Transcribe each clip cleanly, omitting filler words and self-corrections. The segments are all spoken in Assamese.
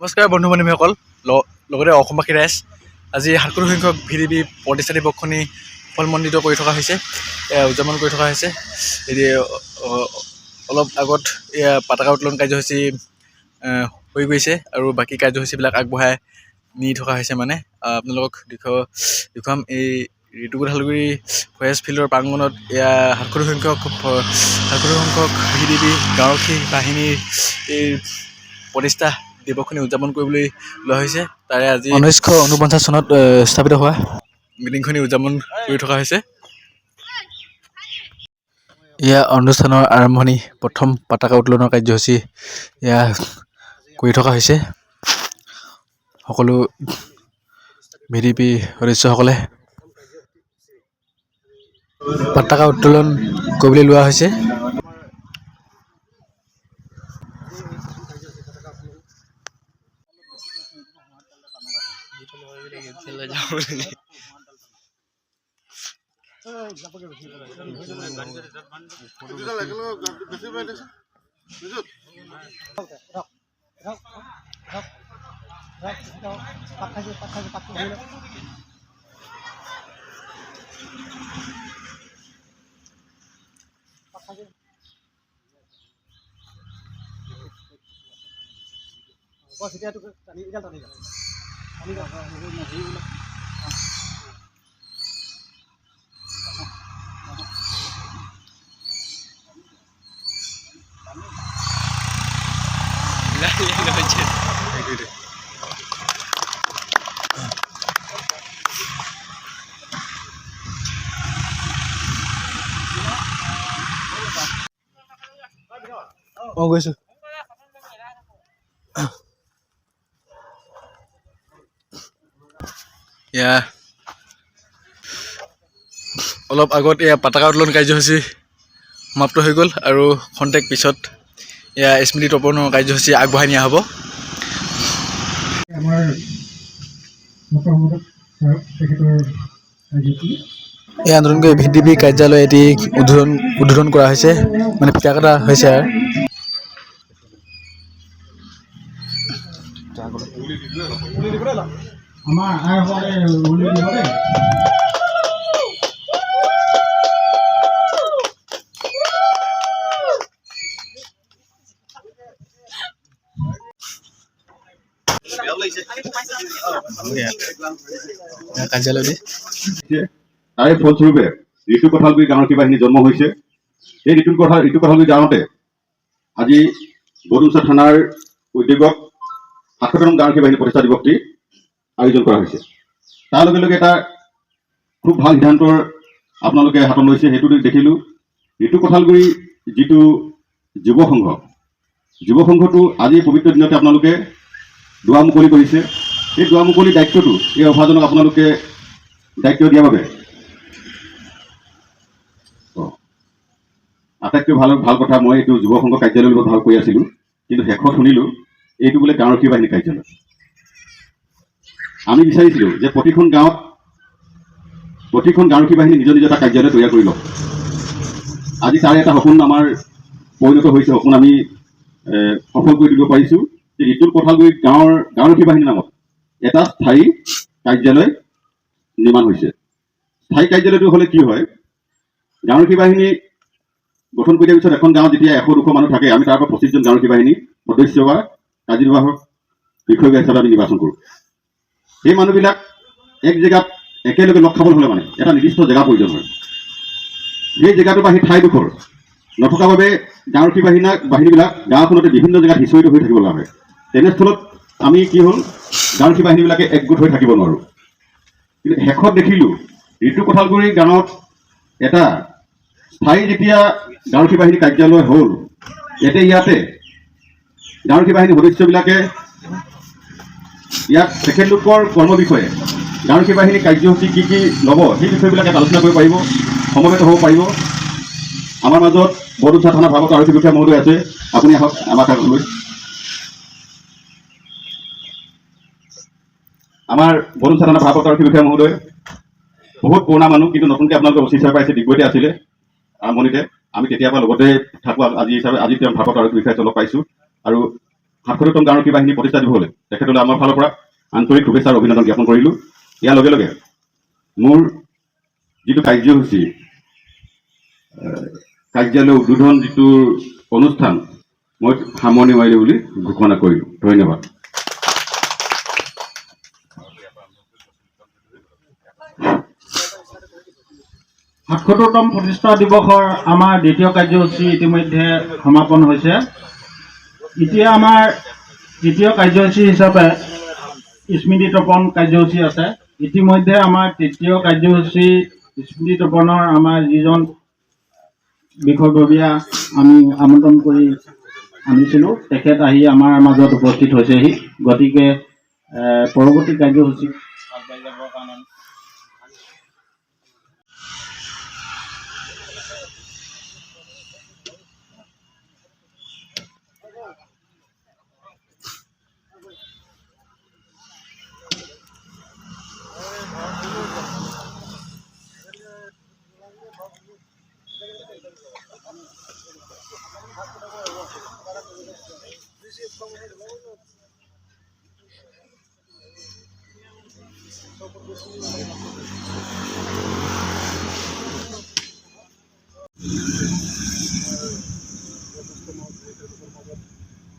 নমস্কাৰ বন্ধু বান্ধৱীসকল, লগতে অসমবাসী ৰাইজ। আজি ৭৭ সংখ্যক VDP প্ৰতিষ্ঠা দিৱসখনি সফলমণ্ডিত কৰি থকা হৈছে, উদযাপন কৰি থকা হৈছে। অলপ আগত পতাকা উত্তোলন কাৰ্যসূচী হৈ গৈছে আৰু বাকী কাৰ্যসূচীবিলাক আগবঢ়াই নি থকা হৈছে। আপোনালোকক দেখুৱাম এই ঋতু কোঠালগুৰি ফৰেষ্ট ফিল্ডৰ প্ৰাংগণত ৭৭ সংখ্যক VDP গাঁওৰক্ষী বাহিনীৰ এই প্ৰতিষ্ঠা দিৱসখনি উদযাপন কৰিবলৈ লোৱা হৈছে। তাৰে আজি 1949 চনত স্থাপিত হোৱা মিটিংখনি উদযাপন কৰি থকা হৈছে। অনুষ্ঠানৰ আৰম্ভণি প্ৰথম পতাকা উত্তোলনৰ কাৰ্যসূচী কৰি থকা হৈছে। সকলো VDP সদস্যসকলে পতাকা উত্তোলন কৰিবলৈ লোৱা হৈছে। গৈছো অলপ আগত পতাকা উত্তোলন কাৰ্যসূচী সমাপ্ত হৈ গ'ল আৰু খন্তেক পিছত স্মৃতি তৰ্পণৰ কাৰ্যসূচী আগবঢ়াই নিয়া হ'ব। নতুনকৈ VDP কাৰ্যালয় এটি উদ্বোধন কৰা হৈছে, ফিতা কটা হৈছে। তাৰে ফলস্বৰূপে ঋতু কোঠালগুৰি গাঁওৰক্ষী বাহিনী জন্ম হৈছে। এই ঋতু কোঠালগুৰি গাঁৱতে আজি বৰদুমচা থানাৰ উদ্যোগত ৭৭তম গাঁওৰক্ষী বাহিনী প্ৰতিষ্ঠা দিৱসটি আয়োজন কৰা হৈছে। তাৰ লগে লগে এটা খুব ভাল সিদ্ধান্তৰ আপোনালোকে হাতত লৈছে। সেইটো দেখিলোঁ ঋতু কোঠালগুৰি যিটো যুৱ সংঘটো আজি পবিত্ৰ দিনতে আপোনালোকে দুৱাৰ মুকলি কৰিছে। এই দুৱাৰ মুকলি দায়িত্বটো এই অভাজনক আপোনালোকে দায়িত্ব দিয়াৰ বাবে আটাইতকৈ ভাল কথা, মই এইটো যুৱ সংঘ কাৰ্যালয়ৰ লগত ভাল কৰি আছিলোঁ, কিন্তু শেষত শুনিলোঁ এইটো বোলে গাঁওৰক্ষী বাহিনী কাৰ্যালয়। আমি বিচাৰিছিলোঁ যে প্ৰতিখন গাঁওৰক্ষী বাহিনী নিজৰ এটা কাৰ্যালয় তৈয়াৰ কৰি লওক। আজি তাৰে এটা সপোন আমাৰ পৰিণত হৈছে, সপোন আমি সফল কৰি দিব পাৰিছোঁ যে ঋতু কোঠালগুৰি গাঁওৰক্ষী বাহিনীৰ নামত এটা স্থায়ী কাৰ্যালয় নিৰ্মাণ হৈছে। স্থায়ী কাৰ্যালয়টো হ'লে কি হয়, গাঁওৰক্ষী বাহিনী গঠন কৰি দিয়াৰ পিছত এখন গাঁৱত যেতিয়া ১০০-২০০ মানুহ থাকে, আমি তাৰ পৰা ২৫জন গাঁওৰক্ষী বাহিনী সদস্য বা কাৰ্যনিৰ্বাহক বিষয়া হিচাপে আমি নিৰ্বাচন কৰোঁ। সেই মানুহবিলাক এক জেগাত একেলগে লগ খাবলৈ হ'লে এটা নিৰ্দিষ্ট জেগা প্ৰয়োজন হয়। সেই জেগাটো বা সেই ঠাইডোখৰ নথকাৰ বাবে গাঁওৰক্ষী বাহিনীবিলাক গাঁওখনতে বিভিন্ন জেগাত সিঁচৰিত হৈ থাকিব লগা হয়। তেনেস্থলত আমি কি হ'ল, গাঁওৰক্ষী বাহিনীবিলাকে একগোট হৈ থাকিব নোৱাৰোঁ। কিন্তু শেষত দেখিলোঁ ঋতু কোঠালগুৰি গাঁৱত এটা স্থায়ী যেতিয়া গাঁওৰক্ষী বাহিনী কাৰ্যালয় হ'ল, ইয়াতে গাঁওৰক্ষী বাহিনীৰ সদস্যবিলাকে ইয়াত তেখেতলোকৰ কৰ্ম বিষয়ে গাঁওৰক্ষী বাহিনীৰ কাৰ্যসূচী কি ল'ব সেই বিষয়বিলাক আলোচনা কৰিব পাৰিব, সমবেত হ'ব পাৰিব। আমাৰ মাজত বৰদুমচা থানা ভাৰপ্ৰাপ্ত আৰক্ষী বিষয়া মহোদয় আছে, আপুনি আহক আমাৰ কাষলৈ। আমাৰ বৰদুমচা থানা ভাৰপ্ৰাপ্ত আৰক্ষী বিষয়া মহোদয় বহুত পুৰণা মানুহ, কিন্তু নতুনকৈ আপোনালোকে অচি হিচাপে পাইছে, ডিগবৈতে আছিলে আৰম্ভণিতে। আমি তেতিয়াৰ পৰা লগতে থাকোঁ। আজি তেওঁ ভাৰপ্ৰাপ্ত আৰক্ষী বিষয়া লগ পাইছোঁ আৰু ৭৭তম গাঁওৰক্ষী বাহিনী প্ৰতিষ্ঠা দিৱসলৈ তেখেতলৈ আমাৰ ফালৰ পৰা আন্তৰিক শুভেচ্ছা আৰু অভিনন্দন জ্ঞাপন কৰিলোঁ। ইয়াৰ লগে লগে মোৰ যিটো কাৰ্যসূচী কাৰ্যালয় উদ্বোধন যিটো অনুষ্ঠান মই সামৰণি মাৰিলোঁ বুলি ঘোষণা কৰিলোঁ। ধন্যবাদ। সাতসত্তৰতম প্ৰতিষ্ঠা দিৱসৰ আমাৰ দ্বিতীয় কাৰ্যসূচী ইতিমধ্যে সমাপন হৈছে। এতিয়া আমাৰ তৃতীয় কাৰ্যসূচী হিচাপে স্মৃতি তৰ্পণ কাৰ্যসূচী আছে। ইতিমধ্যে আমাৰ তৃতীয় কাৰ্যসূচী স্মৃতি তৰ্পণৰ আমাৰ যিজন বিষয়ববীয়া আমি আমন্ত্ৰণ কৰি আনিছিলোঁ তেখেত আহি আমাৰ মাজত উপস্থিত হৈছেহি। গতিকে পৰৱৰ্তী কাৰ্যসূচী আগবাঢ়ি যাবৰ কাৰণে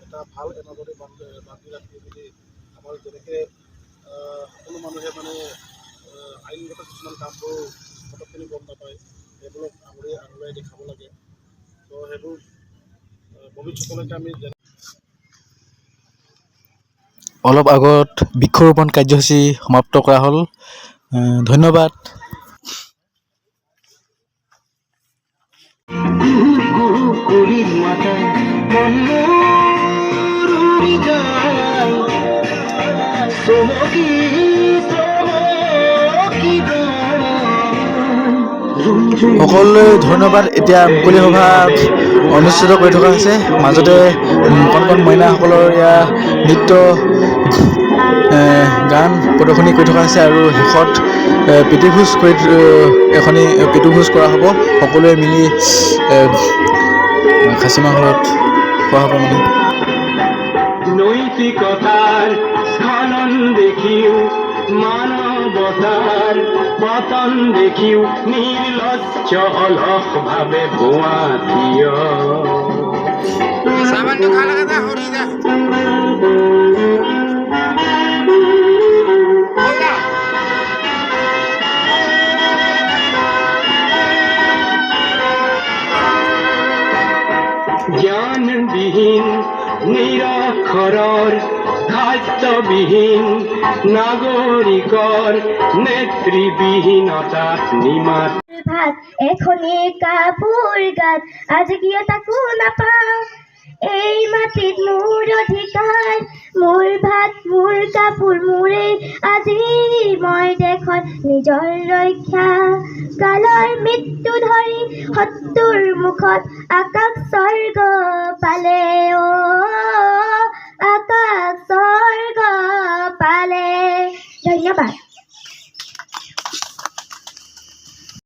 এটা ভাল এনাজৰি বান্ধি ৰাখি যদি আমাৰ যেনেকৈ সকলো মানুহে মানে আইনগত কিছুমান কামবোৰ পটকখিনি গম নাপায় সেইবোৰক আঙুলিয়াই দেখাব লাগে। তো সেইবোৰ ভৱিষ্যতলৈকে আমি অলপ আগত বৃক্ষৰোপণ কাৰ্যসূচী সমাপ্ত কৰা হ'ল। ধন্যবাদ। সকলোলৈ ধন্যবাদ। এতিয়া মুকলি সভা অনুষ্ঠিত কৰি থকা হৈছে। মাজতে কণ কণ মইনাসকলৰ ইয়াৰ নৃত্য গান প্ৰদৰ্শনী কৰি থকা হৈছে আৰু শেষত প্ৰীতিভোজ প্ৰীতিভোজ কৰা হ'ব। সকলোৱে মিলি খাচী মাংসত খোৱা হ'ব। মানে নৈতিকতাৰ স্খলন দেখিও মানৱতাৰ পতন দেখিও নিৰ্লজ্জ অলস ভাৱে বোৱা থিয় জ্ঞানবিহীন নিৰক্ষৰৰ খাদ্যবিহীন নাগৰিকৰ নেতৃবিহীনতাত নিমাত ভাত এখনি কাপোৰ গাত আজি কিয় তাকো নাপাওঁ। এই মাটিত মোৰ অধিকাৰ, মোৰ ভাত মোৰ কাপোৰ মোৰেই আজি মই দেশত নিজৰ ৰক্ষা। কালৰ মৃত্যু ধৰি শত্ৰুৰ মুখত আকাশ স্বৰ্গ পালে